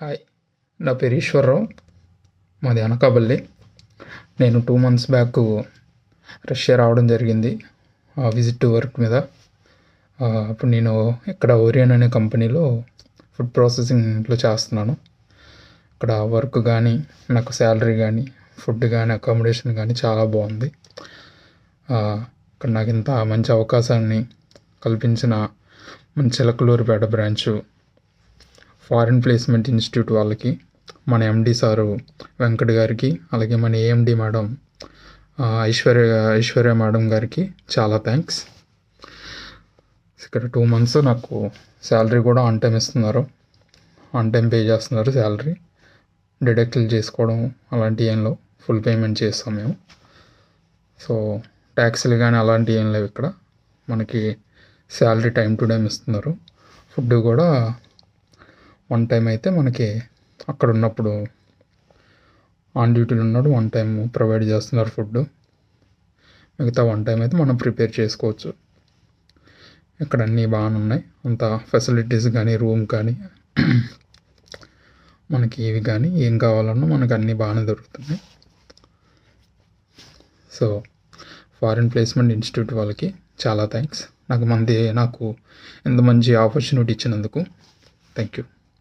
Hi, నా పేరు ఈశ్వరరావు. మాది అనకాపల్లి. నేను 2 months బ్యాక్ రష్యా రావడం జరిగింది విజిట్ వర్క్ మీద. అప్పుడు నేను ఇక్కడ ఓరియన్ అనే కంపెనీలో ఫుడ్ ప్రాసెసింగ్లో చేస్తున్నాను. ఇక్కడ వర్క్ కానీ, నాకు శాలరీ కానీ, ఫుడ్ కానీ, అకామిడేషన్ కానీ చాలా బాగుంది. ఇక్కడ నాకు ఇంత మంచి అవకాశాన్ని కల్పించిన మన Chilakaluripet branch foreign placement institute వాళ్ళకి, మన ఎండి సారు వెంకట్ గారికి, అలాగే మన ఏఎండి మేడం ఐశ్వర్య మేడం గారికి చాలా థ్యాంక్స్. ఇక్కడ 2 months నాకు శాలరీ కూడా ఆన్ టైం ఇస్తున్నారు, ఆన్ టైం పే చేస్తున్నారు. శాలరీ డిడక్ట్లు చేసుకోవడం అలాంటివి ఏం లేవు, ఫుల్ పేమెంట్ చేస్తాం మేము. సో ట్యాక్స్లు కానీ అలాంటివి ఏం లేవు. ఇక్కడ మనకి శాలరీ టైం టు టైం ఇస్తున్నారు. ఫుడ్ కూడా 1 time అయితే మనకి అక్కడ ఉన్నప్పుడు ఆన్ డ్యూటీలో ఉన్నాడు 1 time ప్రొవైడ్ చేస్తున్నారు ఫుడ్. మిగతా 1 time అయితే మనం ప్రిపేర్ చేసుకోవచ్చు. ఇక్కడ అన్నీ బాగానే ఉన్నాయి. అంత ఫెసిలిటీస్ కానీ, రూమ్ కానీ, మనకి ఇవి కానీ ఏం కావాలన్నా మనకు అన్నీ బాగానే దొరుకుతున్నాయి. సో ఫారిన్ ప్లేస్మెంట్ ఇన్స్టిట్యూట్ వాళ్ళకి చాలా థ్యాంక్స్. నాకు ఇంత మంచి ఆపర్చునిటీ ఇచ్చినందుకు థ్యాంక్ యూ.